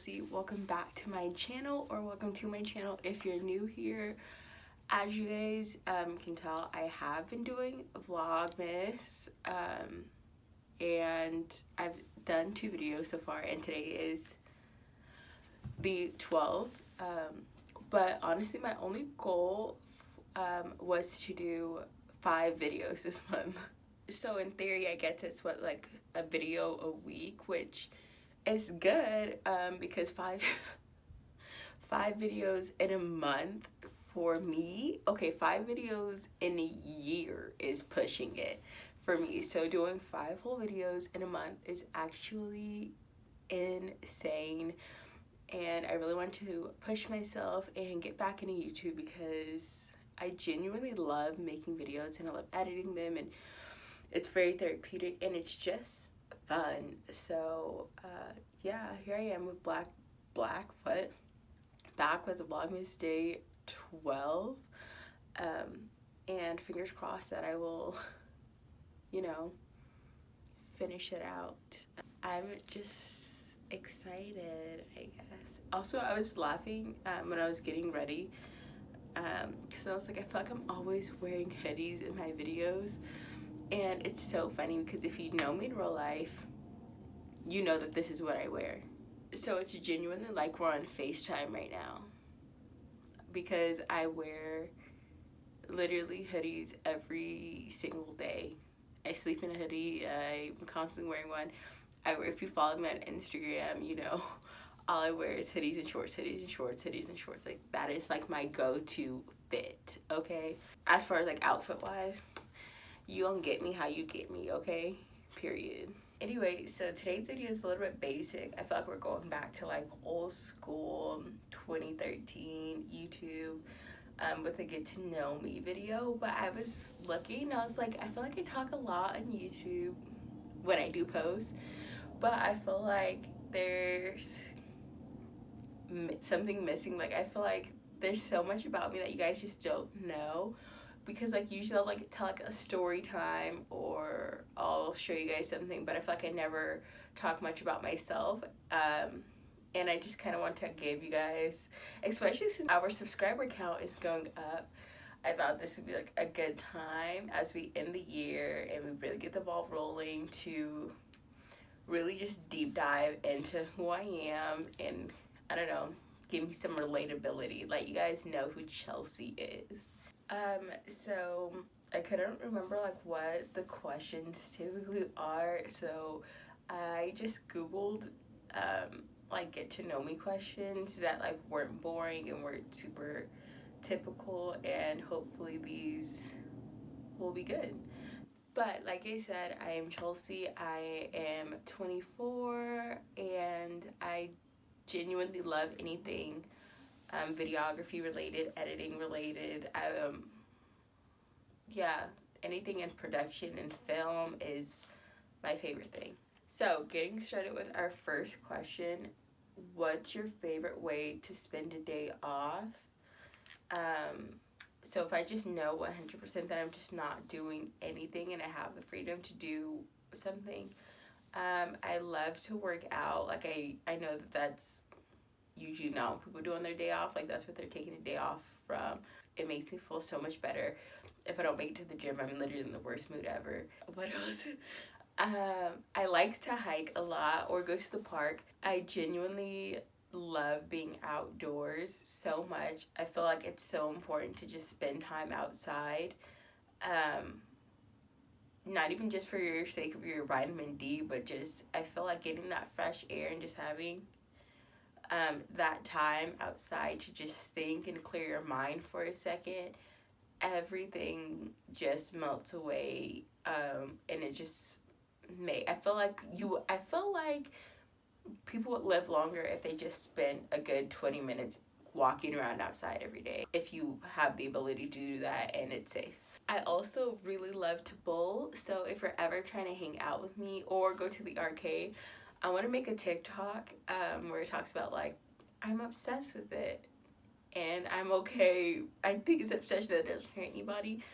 Chelsea. Welcome back to my channel, or welcome to my channel if you're new here. As you guys can tell, I have been doing Vlogmas, and I've done 2 videos so far, and today is the 12th. But honestly, my only goal was to do 5 videos this month. So in theory, I get to sweat like a video a week, which is good because five videos in a month for me. Okay, 5 videos in a year is pushing it for me. So doing 5 whole videos in a month is actually insane. And I really want to push myself and get back into YouTube because I genuinely love making videos and I love editing them, and it's very therapeutic and it's just fun. So yeah, here I am with back with the Vlogmas day 12, and fingers crossed that I will, finish it out. I'm just excited, I guess. Also, I was laughing when I was getting ready because I was like, I feel like I'm always wearing hoodies in my videos. And it's so funny because if you know me in real life, you know that this is what I wear. So it's genuinely like we're on FaceTime right now because I wear literally hoodies every single day. I sleep in a hoodie. I'm constantly wearing one. If you follow me on Instagram, you know, all I wear is hoodies and shorts, hoodies and shorts, hoodies and shorts. Like, that is like my go-to fit, okay? As far as like outfit-wise, you don't get me how you get me, okay? Period. Anyway, so today's video is a little bit basic. I feel like we're going back to like old school 2013 YouTube with a get to know me video. But I was looking, I was like, I feel like I talk a lot on YouTube when I do post, but I feel like there's something missing. Like, I feel like there's so much about me that you guys just don't know. Because like usually I'll like tell like a story time or I'll show you guys something, but I feel like I never talk much about myself. And I just kind of want to give you guys, especially since our subscriber count is going up, I thought this would be like a good time as we end the year and we really get the ball rolling to really just deep dive into who I am and, I don't know, give me some relatability, let you guys know who Chelsea is. So I couldn't remember like what the questions typically are, so I just googled like get to know me questions that like weren't boring and weren't super typical, and hopefully these will be good. But like I said, I am Chelsea. I am 24 and I genuinely love anything videography related, editing related. Yeah, anything in production and film is my favorite thing. So getting started with our first question, what's your favorite way to spend a day off? So if I just know 100% that I'm just not doing anything and I have the freedom to do something, I love to work out. Like I know that that's usually not what people do on their day off. Like, that's what they're taking a day off from. It makes me feel so much better. If I don't make it to the gym, I'm literally in the worst mood ever. What else? I like to hike a lot or go to the park. I genuinely love being outdoors so much. I feel like it's so important to just spend time outside. Not even just for your sake of your vitamin D, but just I feel like getting that fresh air and just having that time outside to just think and clear your mind for a second, everything just melts away, and it just I feel like people would live longer if they just spent a good 20 minutes walking around outside every day, if you have the ability to do that and it's safe. I also really love to bowl, so if you're ever trying to hang out with me or go to the arcade, I want to make a TikTok where it talks about like, I'm obsessed with it and I'm okay. I think it's obsession that doesn't hurt anybody,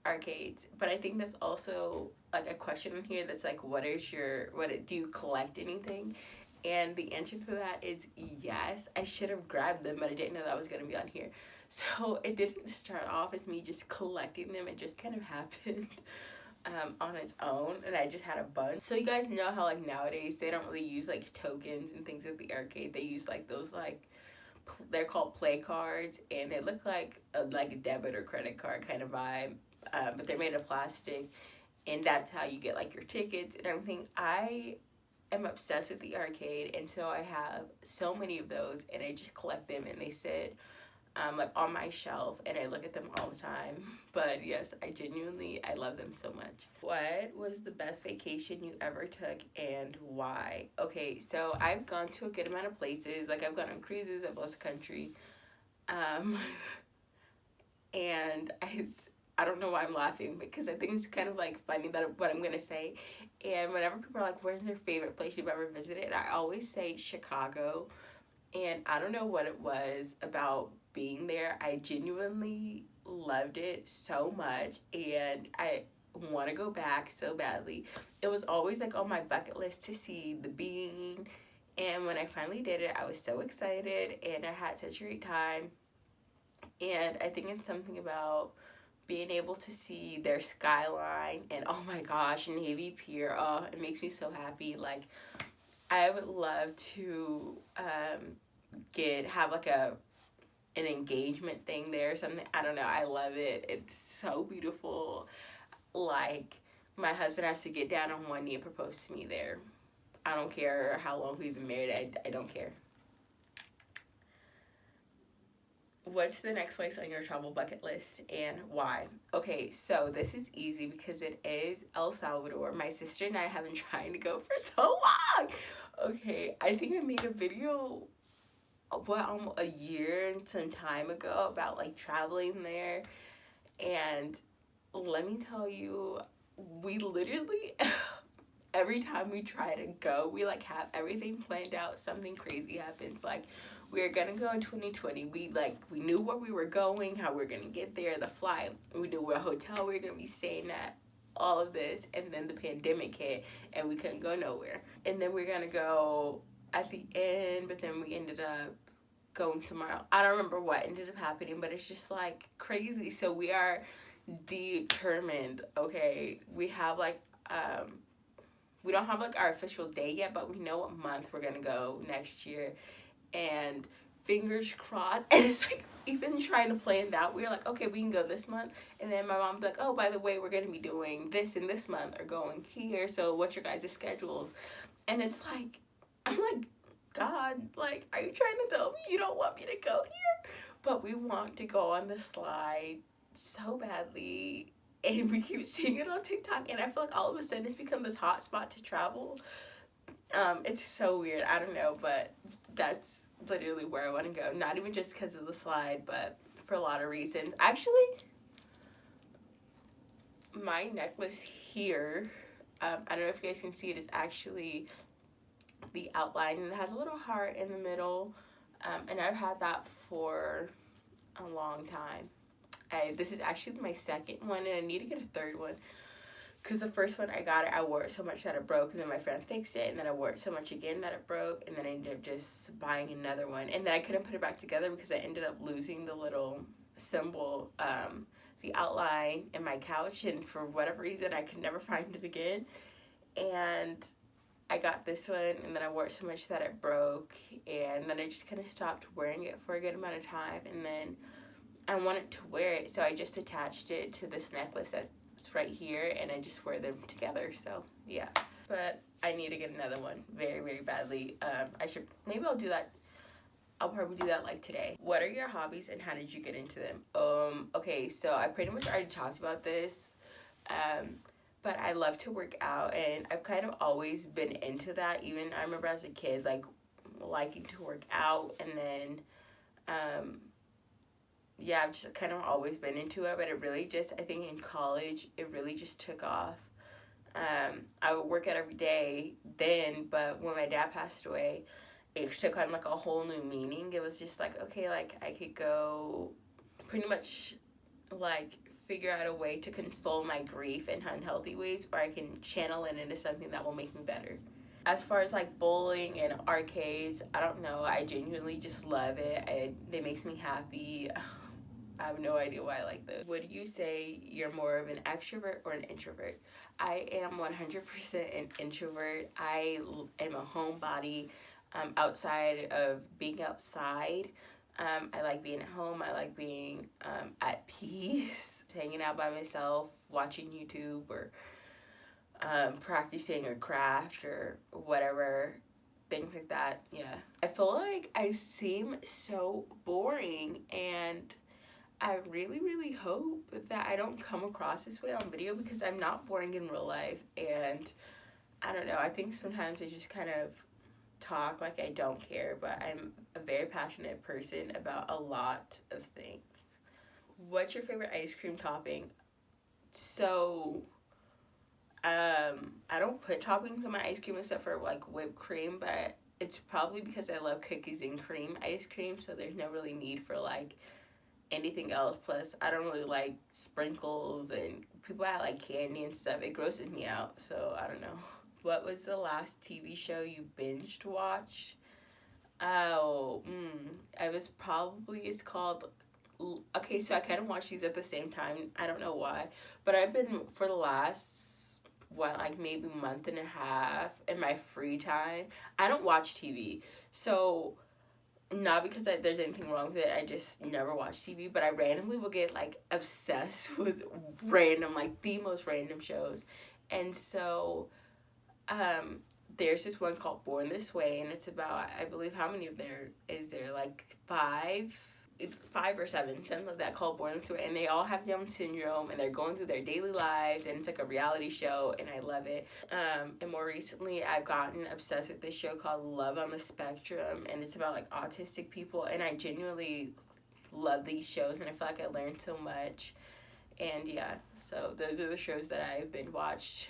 arcades. But I think that's also like a question in here that's like, do you collect anything? And the answer to that is yes. I should have grabbed them, but I didn't know that was going to be on here. So it didn't start off as me just collecting them. It just kind of happened on its own, and I just had a bunch. So you guys know how like nowadays they don't really use like tokens and things at the arcade. They use like those like they're called play cards, and they look like a debit or credit card kind of vibe, but they're made of plastic, and that's how you get like your tickets and everything. I am obsessed with the arcade, and so I have so many of those, and I just collect them, and they sit like on my shelf, and I look at them all the time. But yes, I love them so much. What was the best vacation you ever took, and why? Okay, so I've gone to a good amount of places. Like I've gone on cruises, I've left the country, and I don't know why I'm laughing, because I think it's kind of like funny that what I'm gonna say. And whenever people are like, where's their favorite place you've ever visited, I always say Chicago. And I don't know what it was about being there. I genuinely loved it so much, and I want to go back so badly. It was always like on my bucket list to see the Bean, and when I finally did it, I was so excited, and I had such a great time. And I think it's something about being able to see their skyline, and oh my gosh, Navy Pier, oh, it makes me so happy. Like, I would love to have like an engagement thing there or something. I don't know. I love it. It's so beautiful. Like, my husband has to get down on one knee and propose to me there. I don't care how long we've been married. I don't care. What's the next place on your travel bucket list, and why? Okay, so this is easy because it is El Salvador. My sister and I have been trying to go for so long. Okay, I think I made a video almost a year and some time ago about like traveling there, and let me tell you, we literally every time we try to go, we like have everything planned out, something crazy happens. Like, we're gonna go in 2020. We knew where we were going, how we were gonna get there, the flight, we knew what hotel we were gonna be staying at, all of this, and then the pandemic hit and we couldn't go nowhere. And then we're gonna go at the end, but then we ended up going tomorrow. I don't remember what ended up happening, but it's just like crazy. So we are determined. Okay, we have like we don't have like our official date yet, but we know what month we're gonna go next year, and fingers crossed. And it's like, even trying to plan that, we're like, okay, we can go this month, and then my mom's like, oh, by the way, we're gonna be doing this in this month or going here, so what's your guys' schedules? And it's like, I'm like, God, like, are you trying to tell me you don't want me to go here? But we want to go on the slide so badly, and we keep seeing it on TikTok, and I feel like all of a sudden it's become this hot spot to travel. It's so weird. I don't know, but that's literally where I want to go. Not even just because of the slide, but for a lot of reasons. Actually, my necklace here, I don't know if you guys can see it, is actually the outline, and it has a little heart in the middle, and I've had that for a long time. This is actually my second one, and I need to get a third one, because the first one I got it, I wore it so much that it broke, and then my friend fixed it, and then I wore it so much again that it broke, and then I ended up just buying another one, and then I couldn't put it back together because I ended up losing the little symbol, the outline in my couch, and for whatever reason I could never find it again. And I got this one, and then I wore it so much that it broke, and then I just kind of stopped wearing it for a good amount of time, and then I wanted to wear it, so I just attached it to this necklace that's right here, and I just wear them together. So yeah, but I need to get another one very, very badly. Maybe I'll do that. I'll probably do that like today. What are your hobbies, and how did you get into them? Okay, so I pretty much already talked about this, but I love to work out, and I've kind of always been into that. Even I remember as a kid, like, liking to work out, and then yeah, I've just kind of always been into it, but it really just, I think in college, it really just took off. I would work out every day then, but when my dad passed away, it took on like a whole new meaning. It was just like, okay, like I could go pretty much like figure out a way to console my grief in unhealthy ways, or I can channel it into something that will make me better. as far as like bowling and arcades, I don't know. I genuinely just love it. It makes me happy. I have no idea why I like those. Would you say you're more of an extrovert or an introvert? I am 100% an introvert. I am a homebody. Outside of being outside, I like being at home. I like being at peace, hanging out by myself, watching YouTube, or practicing a craft or whatever, things like that. Yeah. I feel like I seem so boring, and I really, really hope that I don't come across this way on video, because I'm not boring in real life. And I don't know, I think sometimes I just kind of talk like I don't care, but I'm a very passionate person about a lot of things. What's your favorite ice cream topping? So, I don't put toppings on my ice cream except for like whipped cream, but it's probably because I love cookies and cream ice cream, so there's no really need for like anything else. Plus, I don't really like sprinkles, and people add like candy and stuff. It grosses me out, so I don't know. What was the last TV show you binged watched? Oh, it's called, okay, so I kind of watch these at the same time. I don't know why, but I've been, for the last, like maybe month and a half in my free time, I don't watch TV. So, not because there's anything wrong with it, I just never watch TV, but I randomly will get like obsessed with random, like the most random shows. And so, there's this one called Born This Way, and it's about, I believe, how many of there is there, like five? It's 5 or 7, something like that, called Born This Way, and they all have Down syndrome, and they're going through their daily lives, and it's like a reality show, and I love it. And more recently, I've gotten obsessed with this show called Love on the Spectrum, and it's about like autistic people, and I genuinely love these shows, and I feel like I learned so much. And yeah, so those are the shows that I've been watched.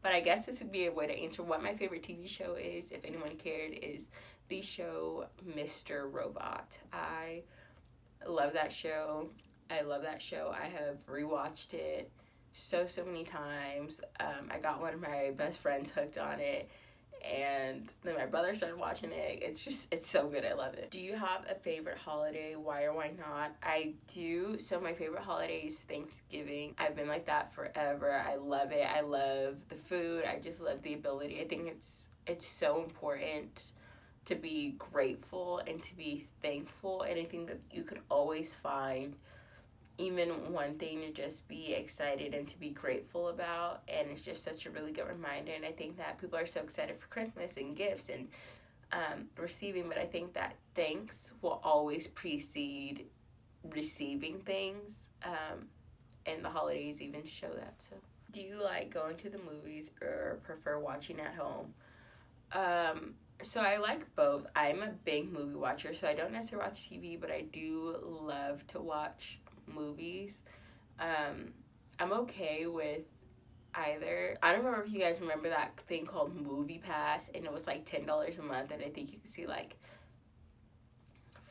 But I guess this would be a way to answer what my favorite TV show is, if anyone cared, is the show Mr. Robot. I love that show. I have rewatched it so many times. I got one of my best friends hooked on it, and then my brother started watching it. It's so good. I love it. Do you have a favorite holiday? Why or why not? I do. So my favorite holiday is Thanksgiving. I've been like that forever. I love it. I love the food. I just love the ability. I think it's so important to be grateful and to be thankful. And I think that you could always find even one thing to just be excited and to be grateful about, and it's just such a really good reminder. And I think that people are so excited for Christmas and gifts and receiving, but I think that thanks will always precede receiving things, and the holidays even show that. So, do you like going to the movies or prefer watching at home? So I like both. I'm a big movie watcher, so I don't necessarily watch TV, but I do love to watch movies. I'm okay with either. I don't remember if you guys remember that thing called Movie Pass, and it was like $10 a month, and I think you could see like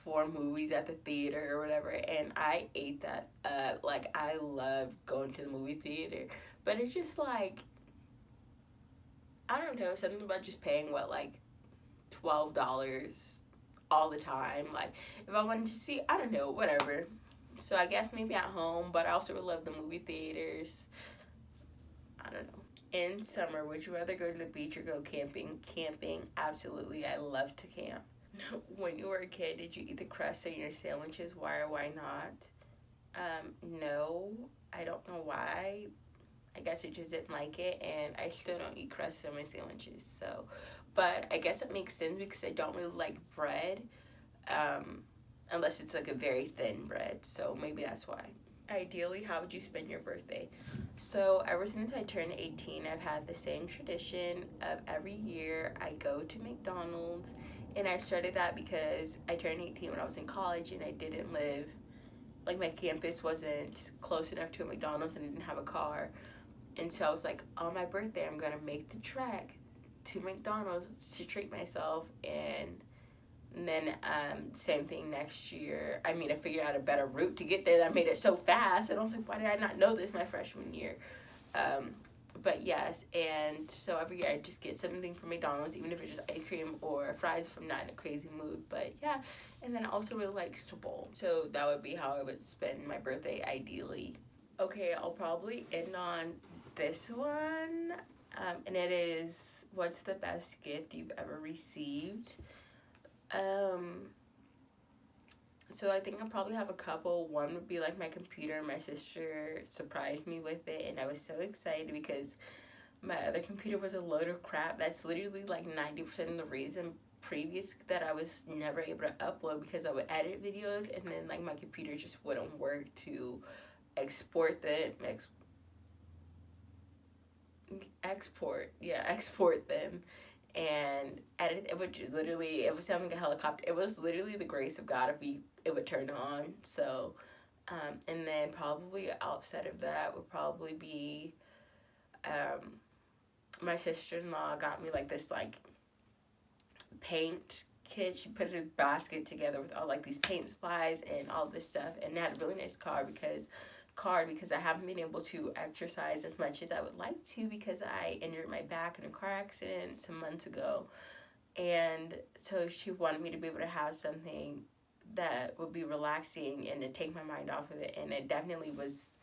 4 movies at the theater or whatever, and I ate that up. Like, I love going to the movie theater, but it's just like, I don't know, something about just paying like $12 all the time. Like, if I wanted to see, I don't know, whatever. So I guess maybe at home, but I also would love the movie theaters. I don't know. In summer, would you rather go to the beach or go camping? Camping, absolutely. I love to camp. When you were a kid, did you eat the crust in your sandwiches? Why or why not? No, I don't know why. I guess I just didn't like it, and I still don't eat crust in my sandwiches. So, but I guess it makes sense because I don't really like bread. Unless it's like a very thin bread, so maybe that's why. Ideally, how would you spend your birthday? So ever since I turned 18, I've had the same tradition of every year I go to McDonald's, and I started that because I turned 18 when I was in college, and I didn't live, like, my campus wasn't close enough to a McDonald's, and I didn't have a car, and so I was like, on my birthday, I'm gonna make the trek to McDonald's to treat myself. And then same thing next year. I mean, I figured out a better route to get there. I made it so fast, and I was like, why did I not know this my freshman year? But yes, and so every year I just get something from McDonald's, even if it's just ice cream or fries if I'm not in a crazy mood. But yeah, and then I also really like to bowl. So that would be how I would spend my birthday ideally. Okay, I'll probably end on this one. And it is, what's the best gift you've ever received? So I think I probably have a couple. One would be like my computer. My sister surprised me with it, and I was so excited because my other computer was a load of crap. That's literally like 90% of the reason previous that I was never able to upload, because I would edit videos and then like my computer just wouldn't work to export them. Export them and edit. It would literally, it would sound like a helicopter. It was literally the grace of God if it would turn on. So and then probably outside of that would probably be my sister-in-law got me like this like paint kit. She put a basket together with all like these paint supplies and all this stuff, and it had a really nice card because I haven't been able to exercise as much as I would like to because I injured my back in a car accident some months ago. And so she wanted me to be able to have something that would be relaxing and to take my mind off of it, and it definitely was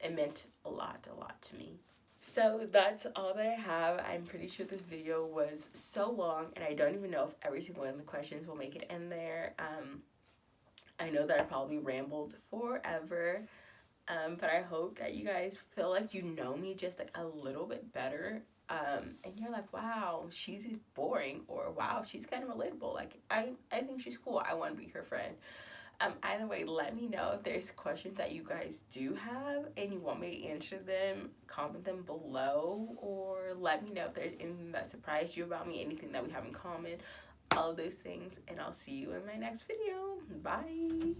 it meant a lot to me. So that's all that I have. I'm pretty sure this video was so long, and I don't even know if every single one of the questions will make it in there. I know that I probably rambled forever, but I hope that you guys feel like you know me just like a little bit better. And you're like, wow, she's boring, or wow, she's kind of relatable. Like, I think she's cool. I want to be her friend. Either way, let me know if there's questions that you guys do have and you want me to answer them. Comment them below, or let me know if there's anything that surprised you about me, anything that we have in common, all of those things. And I'll see you in my next video. Bye.